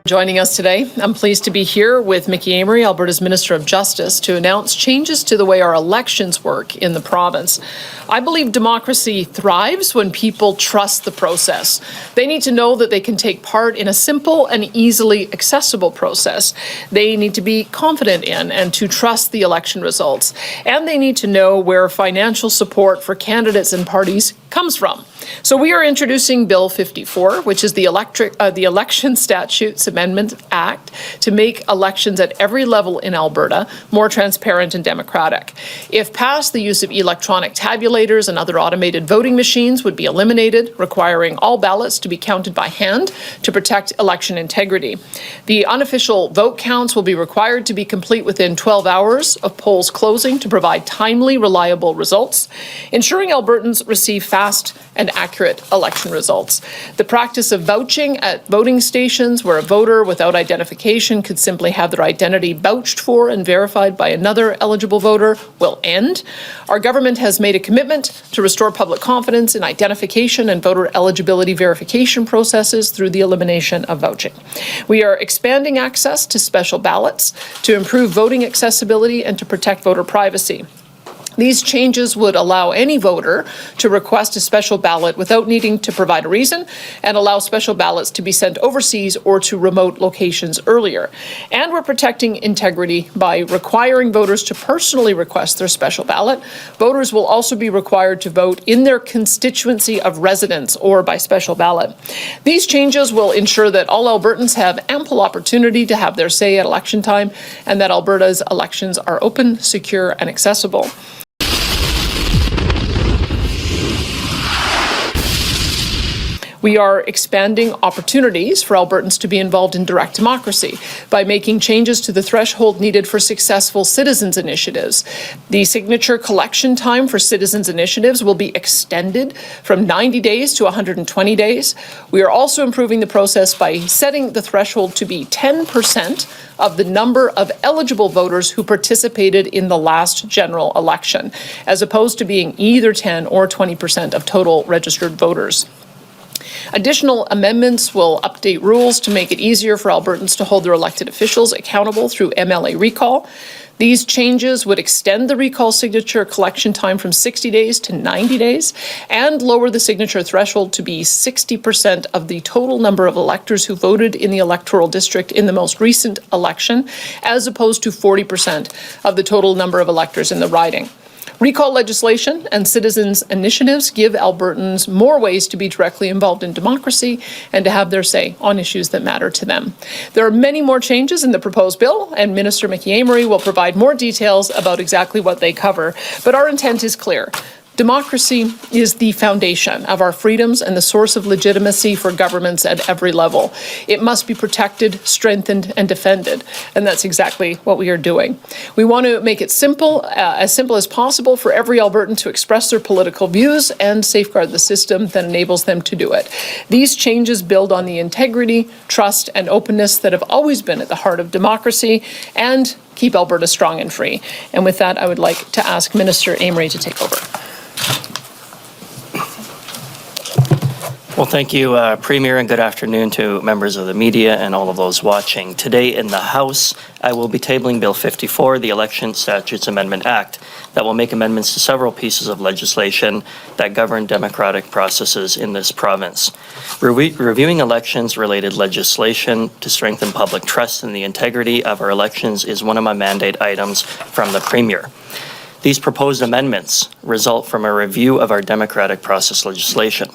Joining us today, I'm pleased to be here with Mickey Amery, Alberta's Minister of Justice, to announce changes to the way our elections work in the province. I believe democracy thrives when people trust the process. They need to know that they can take part in a simple and easily accessible process. They need to be confident in and to trust the election results. And they need to know where financial support for candidates and parties comes from. So we are introducing Bill 54, which is the Election Statutes Amendment Act, to make elections at every level in Alberta more transparent and democratic. If passed, the use of electronic tabulators and other automated voting machines would be eliminated, requiring all ballots to be counted by hand to protect election integrity. The unofficial vote counts will be required to be complete within 12 hours of polls closing to provide timely, reliable results, ensuring Albertans receive fast and accurate election results. The practice of vouching at voting stations where a voter without identification could simply have their identity vouched for and verified by another eligible voter will end. Our government has made a commitment to restore public confidence in identification and voter eligibility verification processes through the elimination of vouching. We are expanding access to special ballots to improve voting accessibility and to protect voter privacy. These changes would allow any voter to request a special ballot without needing to provide a reason, and allow special ballots to be sent overseas or to remote locations earlier. And we're protecting integrity by requiring voters to personally request their special ballot. Voters will also be required to vote in their constituency of residence or by special ballot. These changes will ensure that all Albertans have ample opportunity to have their say at election time, and that Alberta's elections are open, secure, and accessible. We are expanding opportunities for Albertans to be involved in direct democracy by making changes to the threshold needed for successful citizens' initiatives. The signature collection time for citizens' initiatives will be extended from 90 days to 120 days. We are also improving the process by setting the threshold to be 10% of the number of eligible voters who participated in the last general election, as opposed to being either 10 or 20% of total registered voters. Additional amendments will update rules to make it easier for Albertans to hold their elected officials accountable through MLA recall. These changes would extend the recall signature collection time from 60 days to 90 days and lower the signature threshold to be 60% of the total number of electors who voted in the electoral district in the most recent election, as opposed to 40% of the total number of electors in the riding. Recall legislation and citizens' initiatives give Albertans more ways to be directly involved in democracy and to have their say on issues that matter to them. There are many more changes in the proposed bill, and Minister Mickey Amery will provide more details about exactly what they cover. But our intent is clear. Democracy is the foundation of our freedoms and the source of legitimacy for governments at every level. It must be protected, strengthened, and defended, and that's exactly what we are doing. We want to make it simple as possible for every Albertan to express their political views and safeguard the system that enables them to do it. These changes build on the integrity, trust, and openness that have always been at the heart of democracy and keep Alberta strong and free. And with that, I would like to ask Minister Amery to take over. Well, thank you, Premier, and good afternoon to members of the media and all of those watching. Today in the House, I will be tabling Bill 54, the Election Statutes Amendment Act, that will make amendments to several pieces of legislation that govern democratic processes in this province. Reviewing elections-related legislation to strengthen public trust in the integrity of our elections is one of my mandate items from the Premier. These proposed amendments result from a review of our democratic process legislation.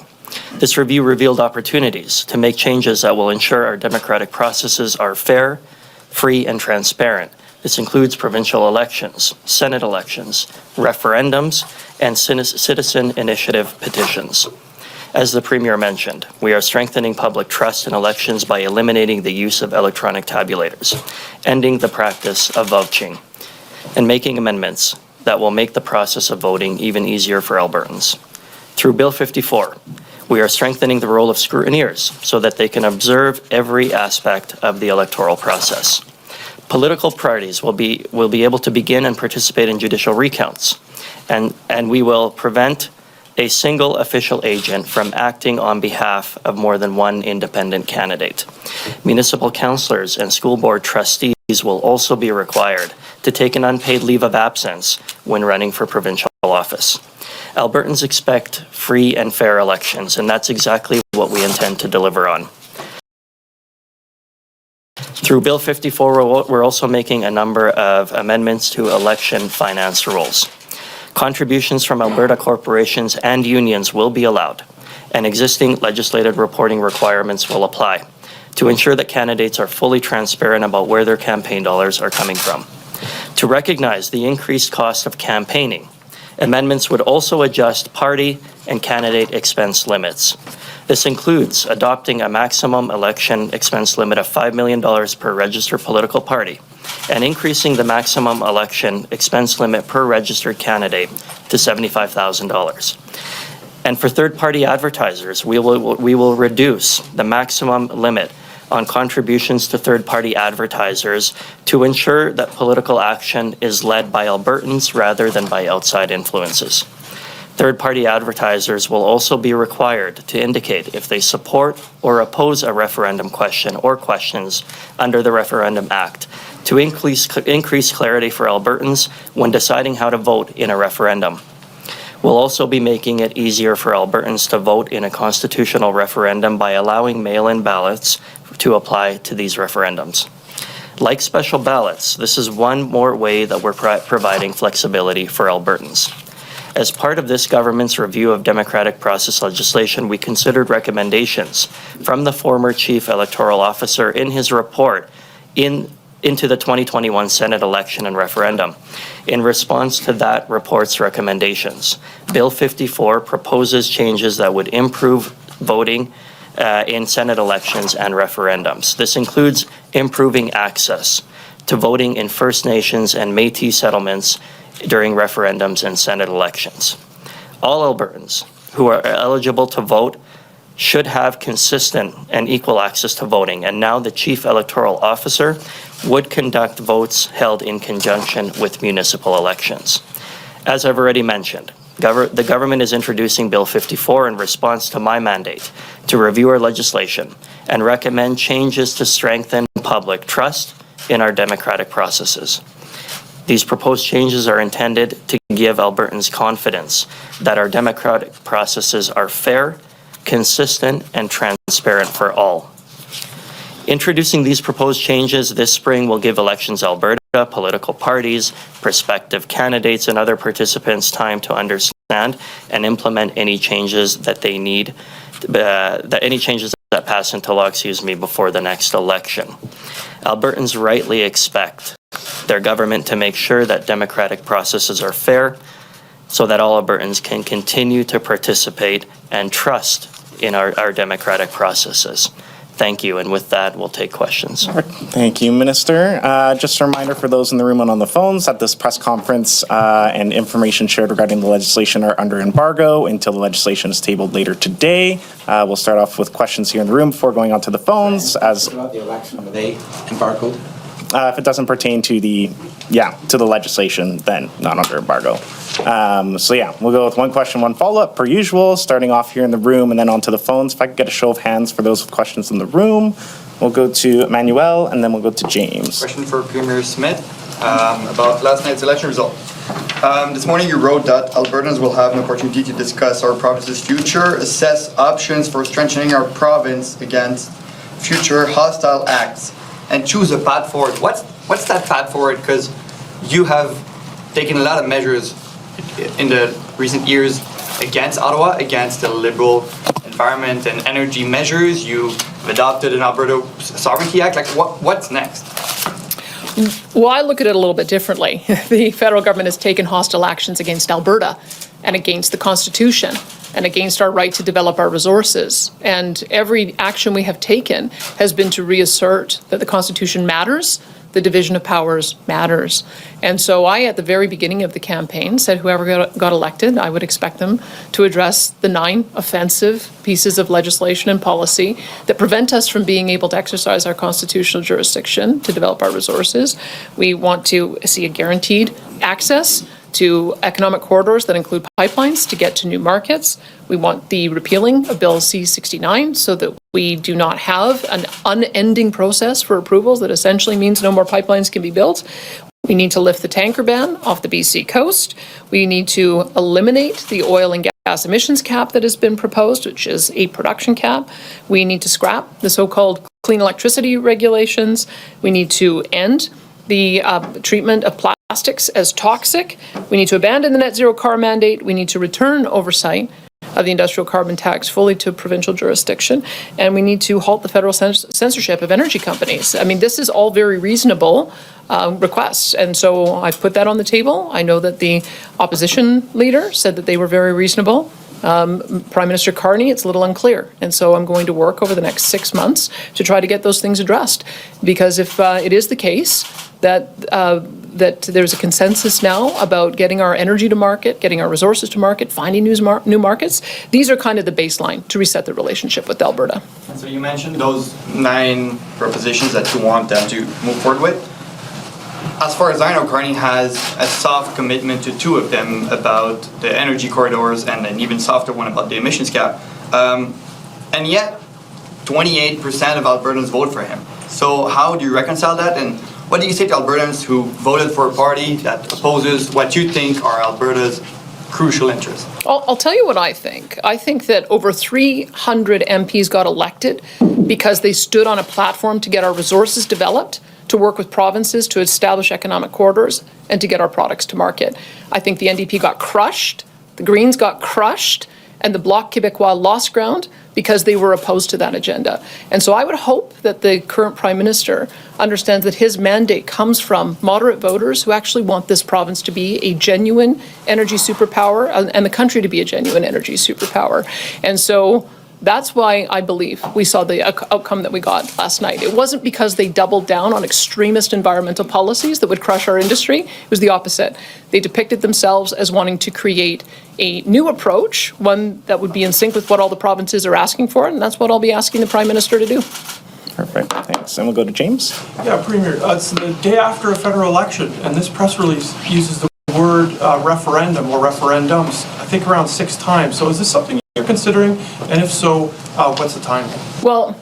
This review revealed opportunities to make changes that will ensure our democratic processes are fair, free, and transparent. This includes provincial elections, Senate elections, referendums, and citizen initiative petitions. As the Premier mentioned, we are strengthening public trust in elections by eliminating the use of electronic tabulators, ending the practice of vouching, and making amendments that will make the process of voting even easier for Albertans. Through Bill 54, we are strengthening the role of scrutineers so that they can observe every aspect of the electoral process. Political parties will be able to begin and participate in judicial recounts, and we will prevent a single official agent from acting on behalf of more than one independent candidate. Municipal councillors and school board trustees will also be required to take an unpaid leave of absence when running for provincial office. Albertans expect free and fair elections, and that's exactly what we intend to deliver on. Through Bill 54, we're also making a number of amendments to election finance rules. Contributions from Alberta corporations and unions will be allowed, and existing legislative reporting requirements will apply to ensure that candidates are fully transparent about where their campaign dollars are coming from. To recognize the increased cost of campaigning, amendments would also adjust party and candidate expense limits. This includes adopting a maximum election expense limit of $5 million per registered political party and increasing the maximum election expense limit per registered candidate to $75,000. And for third-party advertisers, we will reduce the maximum limit on contributions to third-party advertisers to ensure that political action is led by Albertans rather than by outside influences. Third-party advertisers will also be required to indicate if they support or oppose a referendum question or questions under the Referendum Act to increase clarity for Albertans when deciding how to vote in a referendum. We'll also be making it easier for Albertans to vote in a constitutional referendum by allowing mail-in ballots to apply to these referendums. Like special ballots, this is one more way that we're providing flexibility for Albertans. As part of this government's review of democratic process legislation, we considered recommendations from the former chief electoral officer in his report into the 2021 Senate election and referendum. In response to that report's recommendations, Bill 54 proposes changes that would improve voting in Senate elections and referendums. This includes improving access to voting in First Nations and Métis settlements during referendums and Senate elections. All Albertans who are eligible to vote should have consistent and equal access to voting, and now the Chief Electoral Officer would conduct votes held in conjunction with municipal elections. As I've already mentioned, the government is introducing Bill 54 in response to my mandate to review our legislation and recommend changes to strengthen public trust in our democratic processes. These proposed changes are intended to give Albertans confidence that our democratic processes are fair, consistent, and transparent for all. Introducing these proposed changes this spring will give Elections Alberta, political parties, prospective candidates, and other participants time to understand and implement any changes that they need, any changes that pass into law, before the next election. Albertans rightly expect their government to make sure that democratic processes are fair so that all Albertans can continue to participate and trust in our democratic processes. Thank you, and with that, we'll take questions. Thank you, Minister. Just a reminder for those in the room and on the phones that this press conference and information shared regarding the legislation are under embargo until the legislation is tabled later today. We'll start off with questions here in the room before going on to the phones. As about the election, are they embargoed? if it doesn't pertain to the legislation, then not under embargo. So yeah, we'll go with one question, one follow-up per usual, starting off here in the room and then onto the phones. If I could get a show of hands for those with questions in the room. We'll go to Manuel and then we'll go to James. Question for Premier Smith about last night's election result. This morning you wrote that Albertans will have an opportunity to discuss our province's future, assess options for strengthening our province against future hostile acts, and choose a path forward. What's that path forward? Because you have taken a lot of measures in the recent years against Ottawa, against the Liberal environment and energy measures. You've adopted an Alberta Sovereignty Act. Like, what's next? Well, I look at it a little bit differently. The federal government has taken hostile actions against Alberta and against the Constitution and against our right to develop our resources. And every action we have taken has been to reassert that the Constitution matters, the division of powers matters. And so I, at the very beginning of the campaign, said whoever got elected, I would expect them to address the 9 offensive pieces of legislation and policy that prevent us from being able to exercise our constitutional jurisdiction to develop our resources. We want to see a guaranteed access to economic corridors that include pipelines to get to new markets. We want the repealing of Bill C-69 so that we do not have an unending process for approvals that essentially means no more pipelines can be built. We need to lift the tanker ban off the BC coast. We need to eliminate the oil and gas emissions cap that has been proposed, which is a production cap. We need to scrap the so-called clean electricity regulations. We need to end the treatment of plastics as toxic. We need to abandon the net zero car mandate. We need to return oversight of the industrial carbon tax fully to provincial jurisdiction. And we need to halt the federal censorship of energy companies. I mean, this is all very reasonable requests. And so I put that on the table. I know that the opposition leader said that they were very reasonable. Prime Minister Carney, it's a little unclear. And so I'm going to work over the next 6 months to try to get those things addressed. Because if it is the case that that there's a consensus now about getting our energy to market, getting our resources to market, finding new markets, these are kind of the baseline to reset the relationship with Alberta. And so you mentioned those 9 propositions that you want them to move forward with. As far as I know, Carney has a soft commitment to 2 of them about the energy corridors and an even softer one about the emissions cap. And yet, 28% of Albertans vote for him. So how do you reconcile that? And what do you say to Albertans who voted for a party that opposes what you think are Alberta's crucial interests? I'll tell you what I think. I think that over 300 MPs got elected because they stood on a platform to get our resources developed, to work with provinces to establish economic corridors, and to get our products to market. I think the NDP got crushed, the Greens got crushed, and the Bloc Québécois lost ground because they were opposed to that agenda. And so I would hope that the current Prime Minister understands that his mandate comes from moderate voters who actually want this province to be a genuine energy superpower and the country to be a genuine energy superpower. And so that's why I believe we saw the outcome that we got last night. It wasn't because they doubled down on extremist environmental policies that would crush our industry. It was the opposite. They depicted themselves as wanting to create a new approach, one that would be in sync with what all the provinces are asking for, and that's what I'll be asking the Prime Minister to do. Perfect, thanks. And we'll go to James. Yeah, Premier, it's the day after a federal election, and this press release uses the word referendum or referendums, I think around 6 times. So is this something you're considering? And if so, what's the timeline? Well,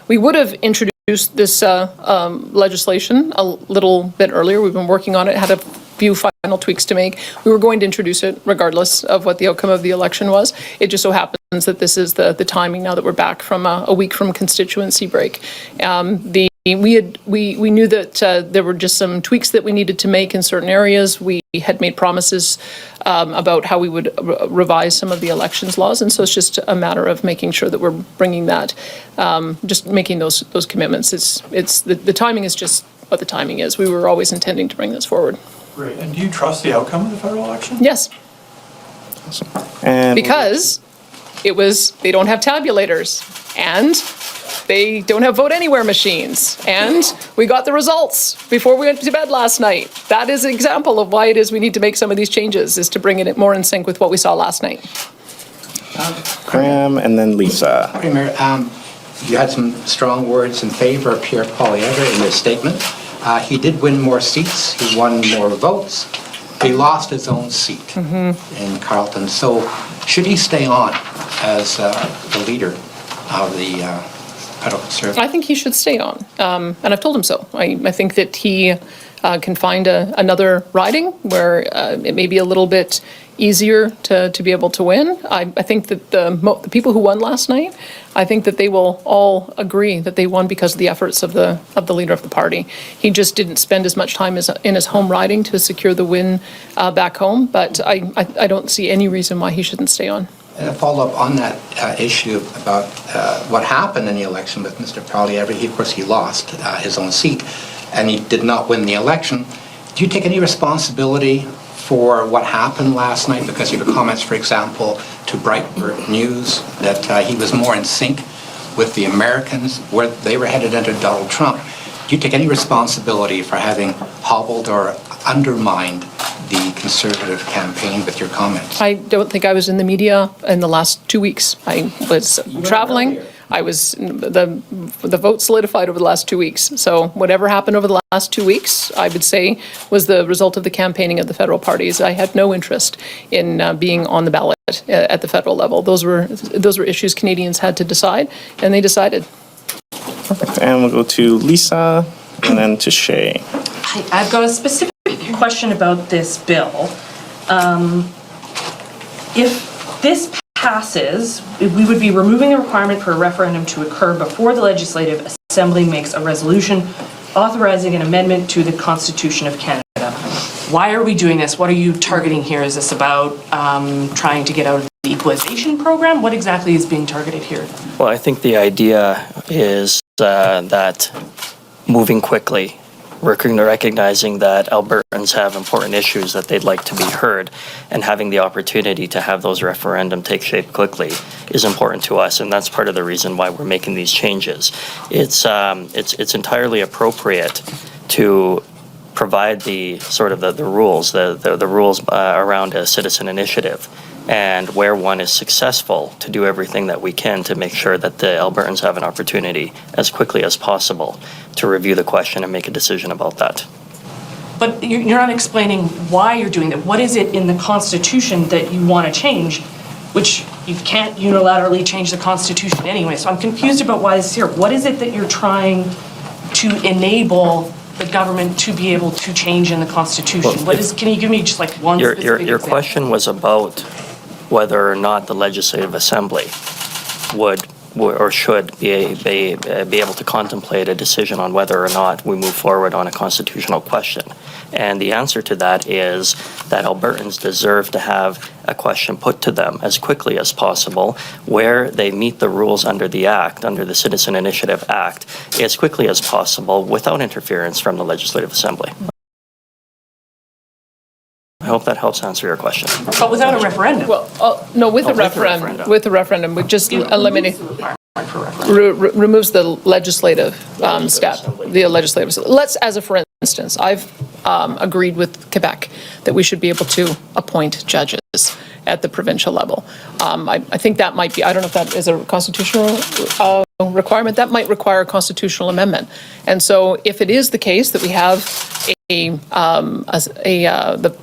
we would have introduced this legislation a little bit earlier. We've been working on it, had a few final tweaks to make. We were going to introduce it regardless of what the outcome of the election was. It just so happens that this is the timing now that we're back from a week from constituency break. We knew that there were just some tweaks that we needed to make in certain areas. We had made promises about how we would revise some of the elections laws, and so it's just a matter of making sure that we're bringing that, just making those commitments. It's the timing is just what the timing is. We were always intending to bring this forward. Great. And do you trust the outcome of the federal election? Yes. And because they don't have tabulators, and they don't have vote anywhere machines, and we got the results before we went to bed last night. That is an example of why it is we need to make some of these changes, is to bring it more in sync with what we saw last night. Graham and then Lisa. Premier, you had some strong words in favor of Pierre Poilievre in your statement. He did win more seats, he won more votes, but he lost his own seat in Carleton. So should he stay on as the leader of the federal Conservative? I think he should stay on, and I've told him so. I think that he can find another riding where it may be a little bit easier to be able to win. I think that the people who won last night, I think that they will all agree that they won because of the efforts of the leader of the party. He just didn't spend as much time in his home riding to secure the win back home, but I don't see any reason why he shouldn't stay on. And a follow-up on that issue about what happened in the election with Mr. Poilievre. Of course, he lost his own seat, and he did not win the election. Do you take any responsibility for what happened last night because of your comments, for example, to Breitbart News, that he was more in sync with the Americans where they were headed under Donald Trump? Do you take any responsibility for having hobbled or undermined the Conservative campaign with your comments? I don't think I was in the media in the last 2 weeks. I was traveling. the vote solidified over the last 2 weeks. So whatever happened over the last 2 weeks, I would say, was the result of the campaigning of the federal parties. I had no interest in being on the ballot at the federal level. Those were issues Canadians had to decide, and they decided. Perfect. And we'll go to Lisa and then to Shay. I've got a specific question about this bill. If this passes, we would be removing the requirement for a referendum to occur before the Legislative Assembly makes a resolution authorizing an amendment to the Constitution of Canada. Why are we doing this? What are you targeting here? Is this about trying to get out of the equalization program? What exactly is being targeted here? Well, I think the idea is that moving quickly, recognizing that Albertans have important issues that they'd like to be heard, and having the opportunity to have those referendum take shape quickly is important to us, and that's part of the reason why we're making these changes. It's entirely appropriate to provide the sort of the rules, the rules around a citizen initiative, and where one is successful, to do everything that we can to make sure that the Albertans have an opportunity as quickly as possible to review the question and make a decision about that. But you're not explaining why you're doing that. What is it in the Constitution that you want to change, which you can't unilaterally change the Constitution anyway? So I'm confused about why this is here. What is it that you're trying to enable the government to be able to change in the Constitution? Well, can you give me just like one specific Your example? question was about whether or not the Legislative Assembly would or should be able to contemplate a decision on whether or not we move forward on a constitutional question. And the answer to that is that Albertans deserve to have a question put to them as quickly as possible, where they meet the rules under the Act, under the Citizen Initiative Act, as quickly as possible without interference from the Legislative Assembly. I hope that helps answer your question. But without a referendum. Well, no, with a referendum. With a referendum, we just eliminate. Removes the legislative step, the legislative. Let's, for instance, I've agreed with Quebec that we should be able to appoint judges at the provincial level. I think that might be, I don't know if that is a constitutional requirement. That might require a constitutional amendment. And so if it is the case that we have the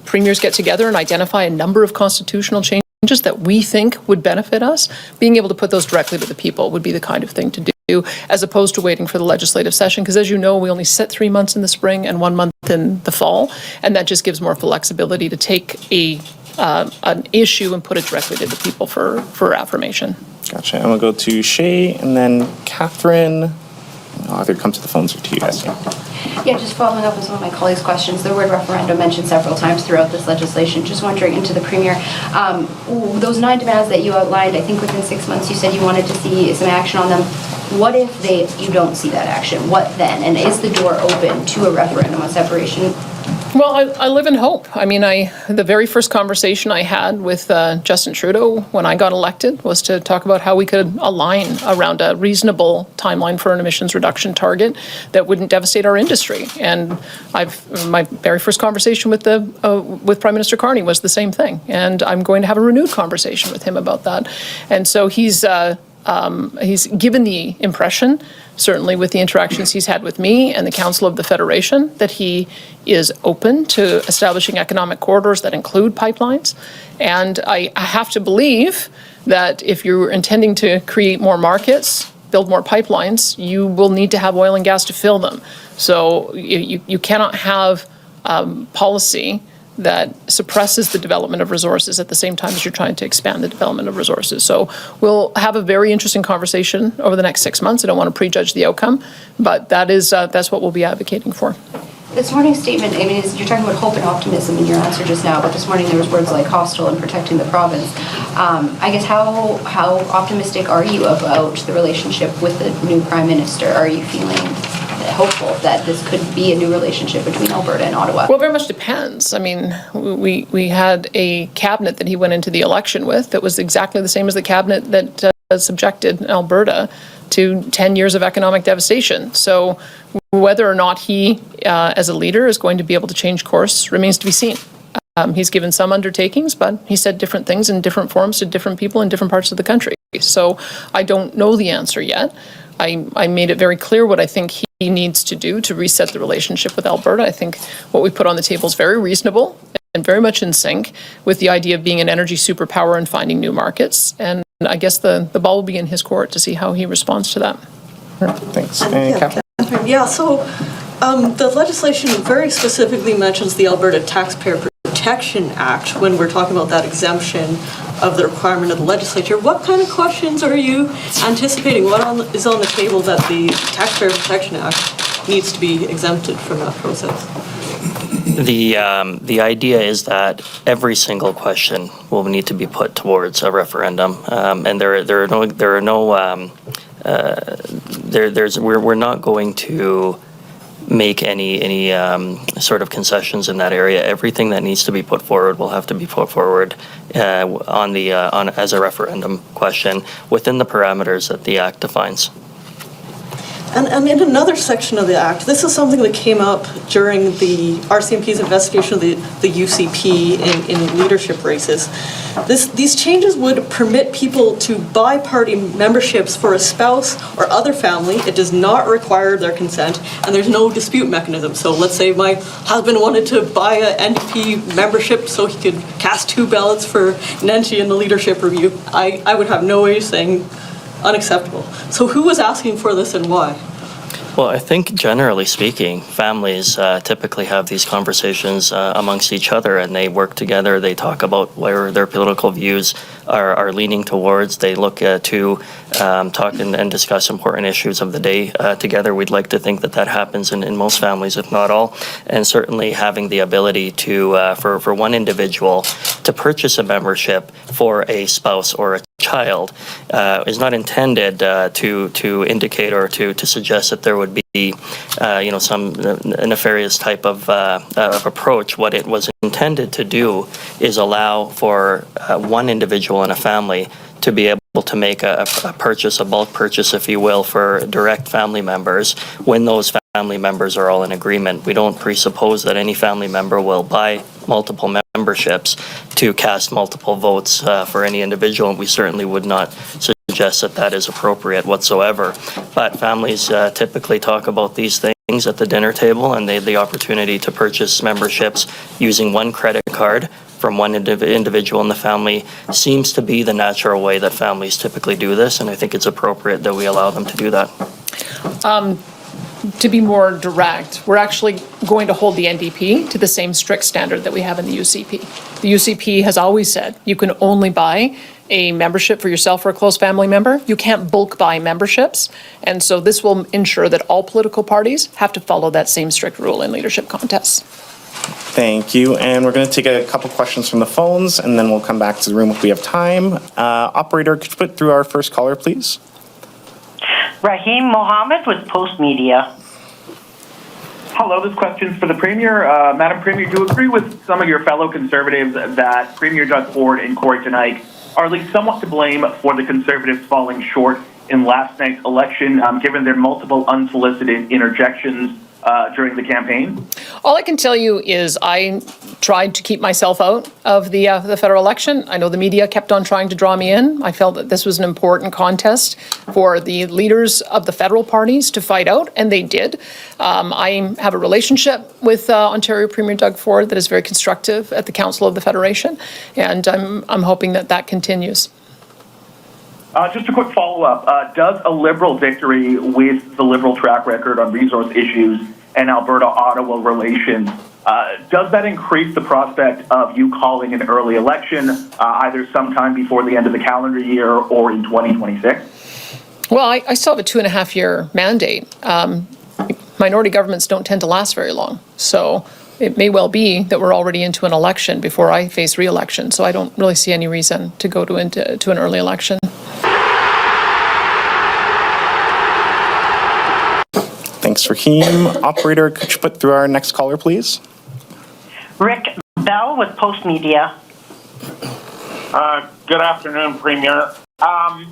premiers get together and identify a number of constitutional changes that we think would benefit us, being able to put those directly to the people would be the kind of thing to do, as opposed to waiting for the legislative session. Because as you know, we only sit 3 months in the spring and 1 month in the fall, and that just gives more flexibility to take an issue and put it directly to the people for affirmation. Gotcha. I'm going to go to Shay and then Catherine. I'll either come to the phones or to you guys. Yeah, just following up on some of my colleagues' questions. The word referendum mentioned several times throughout this legislation. Just wondering, into the Premier, those 9 demands that you outlined, I think within 6 months you said you wanted to see some action on them. What if you don't see that action? What then? And is the door open to a referendum on separation? Well, I live in hope. I mean, the very first conversation I had with Justin Trudeau when I got elected was to talk about how we could align around a reasonable timeline for an emissions reduction target that wouldn't devastate our industry. And my very first conversation with Prime Minister Carney was the same thing. And I'm going to have a renewed conversation with him about that. And so he's given the impression, certainly with the interactions he's had with me and the Council of the Federation, that he is open to establishing economic corridors that include pipelines. And I have to believe that if you're intending to create more markets, build more pipelines, you will need to have oil and gas to fill them. So you cannot have policy that suppresses the development of resources at the same time as you're trying to expand the development of resources. So we'll have a very interesting conversation over the next 6 months. I don't want to prejudge the outcome, but that's what we'll be advocating for. This morning's statement, I mean, you're talking about hope and optimism in your answer just now, but this morning there was words like hostile and protecting the province. I guess how optimistic are you about the relationship with the new Prime Minister? Are you feeling hopeful that this could be a new relationship between Alberta and Ottawa? Well, very much depends. I mean, we had a cabinet that he went into the election with that was exactly the same as the cabinet that subjected Alberta to 10 years of economic devastation. So whether or not he, as a leader, is going to be able to change course remains to be seen. He's given some undertakings, but he said different things in different forms to different people in different parts of the country. So I don't know the answer yet. I made it very clear what I think he needs to do to reset the relationship with Alberta. I think what we put on the table is very reasonable and very much in sync with the idea of being an energy superpower and finding new markets. And I guess the ball will be in his court to see how he responds to that. Thanks. And Catherine? Yeah, so the legislation very specifically mentions the Alberta Taxpayer Protection Act when we're talking about that exemption of the requirement of the legislature. What kind of questions are you anticipating? What is on the table that the Taxpayer Protection Act needs to be exempted from that process? The idea is that every single question will need to be put towards a referendum, and we're not going to make any sort of concessions in that area. Everything that needs to be put forward will have to be put forward as a referendum question within the parameters that the Act defines. And in another section of the Act, this is something that came up during the RCMP's investigation of the UCP in leadership races. These changes would permit people to buy party memberships for a spouse or other family. It does not require their consent, and there's no dispute mechanism. So let's say my husband wanted to buy an NDP membership so he could cast 2 ballots for Nenshi in the leadership review. I would have no way of saying unacceptable. So who was asking for this and why? Well, I think generally speaking, families typically have these conversations amongst each other, and they work together. They talk about where their political views are leaning towards. They look to talk and discuss important issues of the day together. We'd like to think that that happens in most families, if not all. And certainly having the ability to, for one individual to purchase a membership for a spouse or a child is not intended to indicate or to suggest that there would be some nefarious type of approach. What it was intended to do is allow for one individual in a family to be able to make a purchase, a bulk purchase, if you will, for direct family members when those family members are all in agreement. We don't presuppose that any family member will buy multiple memberships to cast multiple votes for any individual, and we certainly would not suggest that that is appropriate whatsoever. But families typically talk about these things at the dinner table, and they have the opportunity to purchase memberships using one credit card from one individual in the family seems to be the natural way that families typically do this, and I think it's appropriate that we allow them to do that. To be more direct, we're actually going to hold the NDP to the same strict standard that we have in the UCP. The UCP has always said you can only buy a membership for yourself or a close family member. You can't bulk buy memberships. And so this will ensure that all political parties have to follow that same strict rule in leadership contests. Thank you. And we're going to take a couple questions from the phones, and then we'll come back to the room if we have time. Operator, could you put through our first caller, please? Rahim Mohammed with Post Media. Hello, this question's for the Premier. Madam Premier, do you agree with some of your fellow Conservatives that Premier Doug Ford and Corey Teneycke are at least somewhat to blame for the Conservatives falling short in last night's election, given their multiple unsolicited interjections during the campaign? All I can tell you is I tried to keep myself out of the federal election. I know the media kept on trying to draw me in. I felt that this was an important contest for the leaders of the federal parties to fight out, and they did. I have a relationship with Ontario Premier Doug Ford that is very constructive at the Council of the Federation, and I'm hoping that that continues. Just a quick follow-up. Does a Liberal victory with the Liberal track record on resource issues and Alberta-Ottawa relations, does that increase the prospect of you calling an early election either sometime before the end of the calendar year or in 2026? Well, I still have a 2.5-year mandate. Minority governments don't tend to last very long. So it may well be that we're already into an election before I face re-election. So I don't really see any reason to go to an early election. Thanks, Rahim. Operator, could you put through our next caller, please? Rick Bell with Post Media. Good afternoon, Premier. A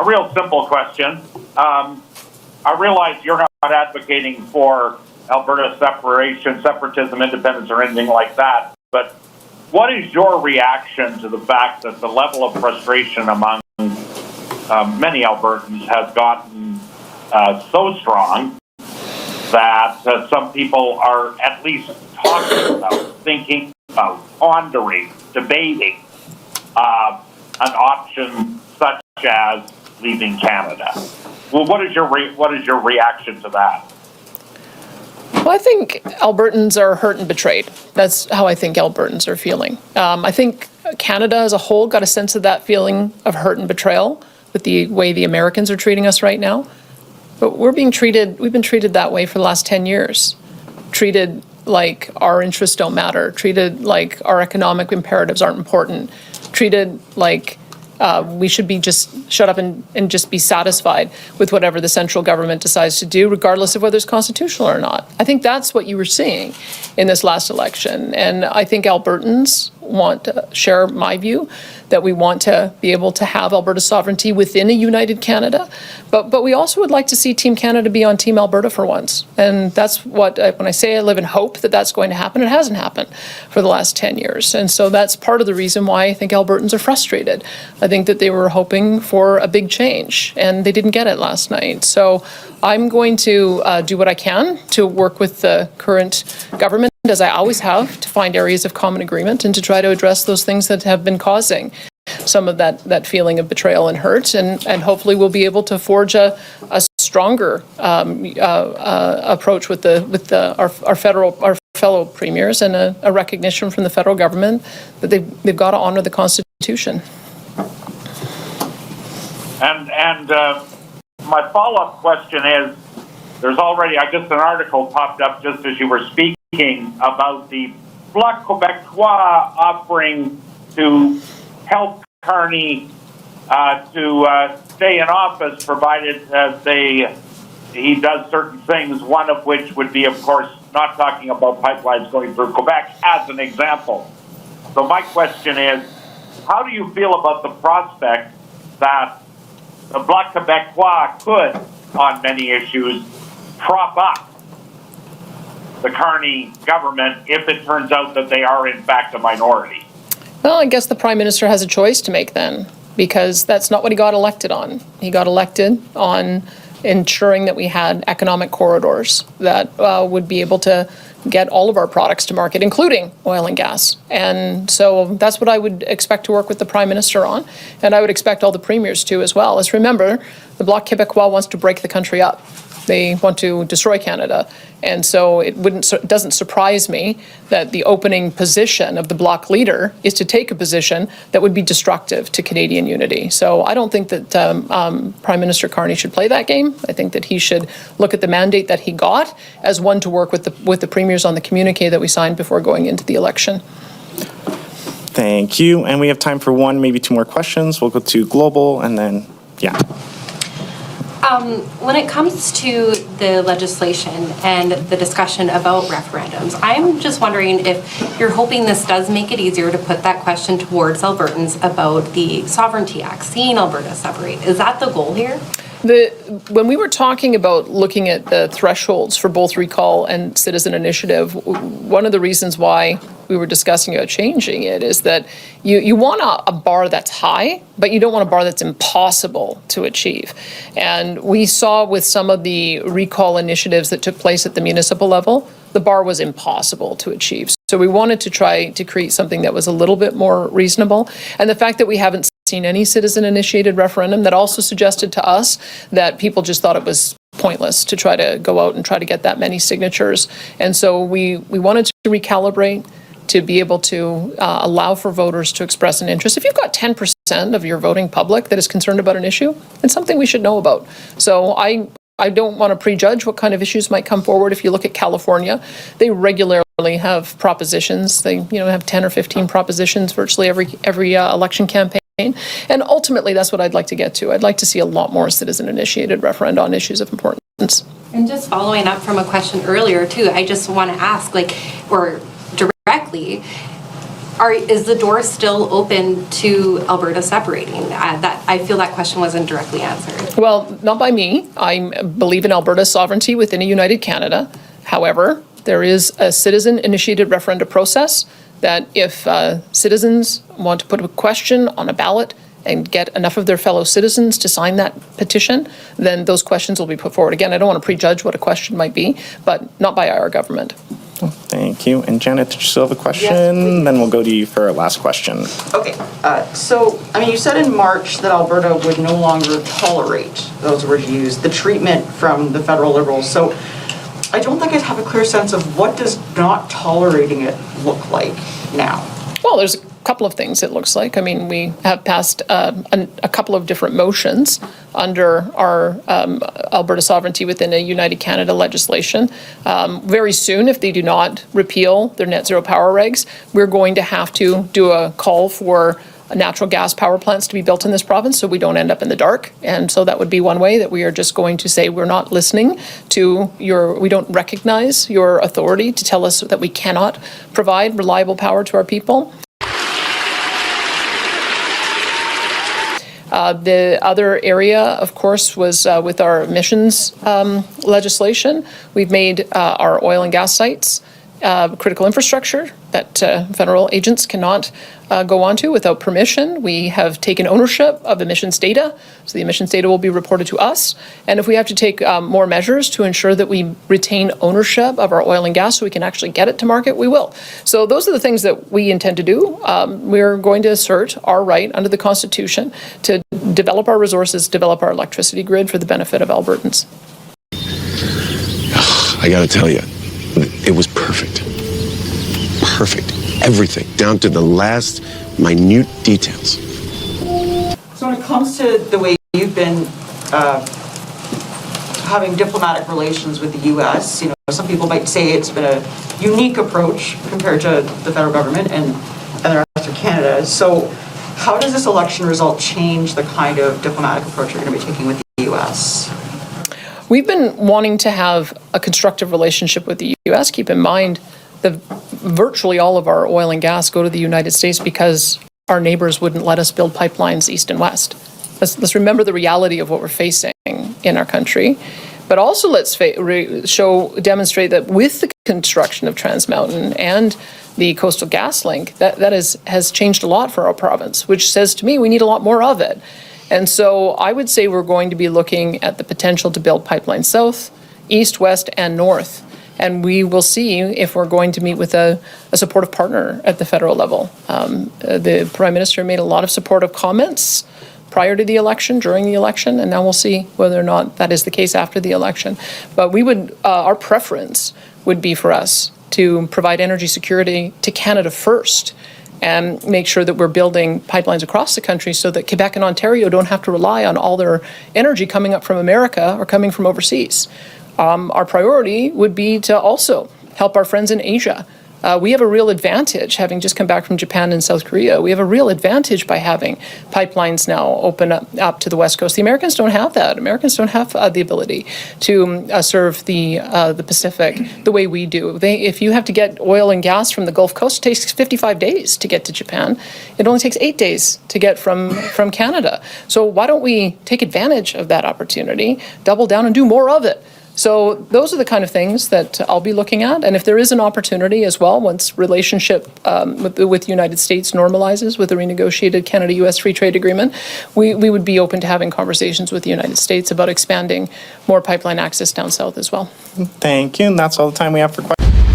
real simple question. I realize you're not advocating for Alberta separation, separatism, independence, or anything like that, but what is your reaction to the fact that the level of frustration among many Albertans has gotten so strong that some people are at least talking about, thinking about, pondering, debating an option such as leaving Canada. Well, what is your reaction to that? Well, I think Albertans are hurt and betrayed. That's how I think Albertans are feeling. I think Canada as a whole got a sense of that feeling of hurt and betrayal with the way the Americans are treating us right now. But we've been treated that way for the last 10 years. Treated like our interests don't matter, treated like our economic imperatives aren't important, treated like we should be just shut up and just be satisfied with whatever the central government decides to do, regardless of whether it's constitutional or not. I think that's what you were seeing in this last election. And I think Albertans want to share my view that we want to be able to have Alberta sovereignty within a united Canada. But we also would like to see Team Canada be on Team Alberta for once. And that's what, when I say I live in hope that that's going to happen, it hasn't happened for the last 10 years. And so that's part of the reason why I think Albertans are frustrated. I think that they were hoping for a big change and they didn't get it last night. So I'm going to do what I can to work with the current government, as I always have, to find areas of common agreement and to try to address those things that have been causing some of that feeling of betrayal and hurt, and hopefully we'll be able to forge a stronger approach with our fellow premiers, and a recognition from the federal government that they've got to honor the Constitution. And my follow-up question is, there's already, I guess, an article popped up just as you were speaking about the Bloc Québécois offering to help Carney to stay in office, provided he does certain things, one of which would be, of course, not talking about pipelines going through Quebec, as an example. So my question is, how do you feel about the prospect that the Bloc Québécois could, on many issues, prop up the Carney government if it turns out that they are in fact a minority? Well, I guess the Prime Minister has a choice to make then, because that's not what he got elected on. He got elected on ensuring that we had economic corridors that would be able to get all of our products to market, including oil and gas. And so that's what I would expect to work with the Prime Minister on, and I would expect all the premiers to as well. Let's remember, the Bloc Québécois wants to break the country up. They want to destroy Canada. And so it doesn't surprise me that the opening position of the Bloc leader is to take a position that would be destructive to Canadian unity. So I don't think that Prime Minister Carney should play that game. I think that he should look at the mandate that he got as one to work with the premiers on the communique that we signed before going into the election. Thank you. And we have time for one, maybe two more questions. We'll go to Global and then, yeah. When it comes to the legislation and the discussion about referendums, I'm just wondering if you're hoping this does make it easier to put that question towards Albertans about the Sovereignty Act, seeing Alberta separate. Is that the goal here? When we were talking about looking at the thresholds for both recall and citizen initiative, one of the reasons why we were discussing about changing it is that you want a bar that's high, but you don't want a bar that's impossible to achieve. And we saw with some of the recall initiatives that took place at the municipal level, the bar was impossible to achieve. So we wanted to try to create something that was a little bit more reasonable. And the fact that we haven't seen any citizen-initiated referendum, that also suggested to us that people just thought it was pointless to try to go out and try to get that many signatures. And so we wanted to recalibrate to be able to allow for voters to express an interest. If you've got 10% of your voting public that is concerned about an issue, it's something we should know about. So I don't want to prejudge what kind of issues might come forward. If you look at California, they regularly have propositions. They have 10 or 15 propositions virtually every election campaign. And ultimately, that's what I'd like to get to. I'd like to see a lot more citizen-initiated referenda on issues of importance. And just following up from a question earlier, too, I just want to ask, or directly, is the door still open to Alberta separating? I feel that question wasn't directly answered. Well, not by me. I believe in Alberta's sovereignty within a united Canada. However, there is a citizen-initiated referenda process that if citizens want to put a question on a ballot and get enough of their fellow citizens to sign that petition, then those questions will be put forward. Again, I don't want to prejudge what a question might be, but not by our government. Thank you. And Janet, did you still have a question? Yes, then we'll go to you for our last question. Okay, so, I mean, you said in March that Alberta would no longer tolerate, those words you used, the treatment from the federal Liberals. So I don't think I have a clear sense of what does not tolerating it look like now? Well, there's a couple of things it looks like. I mean, we have passed a couple of different motions under our Alberta sovereignty within a United Canada legislation. Very soon, if they do not repeal their net zero power regs, we're going to have to do a call for natural gas power plants to be built in this province so we don't end up in the dark. And so that would be one way that we are just going to say we're not listening to we don't recognize your authority to tell us that we cannot provide reliable power to our people. The other area, of course, was with our emissions legislation. We've made our oil and gas sites critical infrastructure that federal agents cannot go onto without permission. We have taken ownership of emissions data, so the emissions data will be reported to us. And if we have to take more measures to ensure that we retain ownership of our oil and gas so we can actually get it to market, we will. So those are the things that we intend to do. We're going to assert our right under the Constitution to develop our resources, develop our electricity grid for the benefit of Albertans. I gotta tell you, it was perfect. Perfect. Everything, down to the last minute details. So when it comes to the way you've been having diplomatic relations with the U.S., you know, some people might say it's been a unique approach compared to the federal government and the rest of Canada. So how does this election result change the kind of diplomatic approach you're going to be taking with the U.S.? We've been wanting to have a constructive relationship with the U.S. Keep in mind that virtually all of our oil and gas go to the United States because our neighbors wouldn't let us build pipelines east and west. Let's remember the reality of what we're facing in our country. But also let's demonstrate that with the construction of Trans Mountain and the Coastal GasLink, that has changed a lot for our province, which says to me we need a lot more of it. And so I would say we're going to be looking at the potential to build pipelines south, east, west, and north. And we will see if we're going to meet with a supportive partner at the federal level. The Prime Minister made a lot of supportive comments prior to the election, during the election, and now we'll see whether or not that is the case after the election. But we would, our preference would be for us to provide energy security to Canada first and make sure that we're building pipelines across the country so that Quebec and Ontario don't have to rely on all their energy coming up from America or coming from overseas. Our priority would be to also help our friends in Asia. We have a real advantage, having just come back from Japan and South Korea. We have a real advantage by having pipelines now open up to the West Coast. The Americans don't have that. Americans don't have the ability to serve the Pacific the way we do. If you have to get oil and gas from the Gulf Coast, it takes 55 days to get to Japan. It only takes 8 days to get from Canada. So why don't we take advantage of that opportunity, double down and do more of it? So those are the kind of things that I'll be looking at. And if there is an opportunity as well, once relationship with the United States normalizes with the renegotiated Canada-U.S. Free Trade Agreement, we would be open to having conversations with the United States about expanding more pipeline access down south as well. Thank you. And that's all the time we have for questions.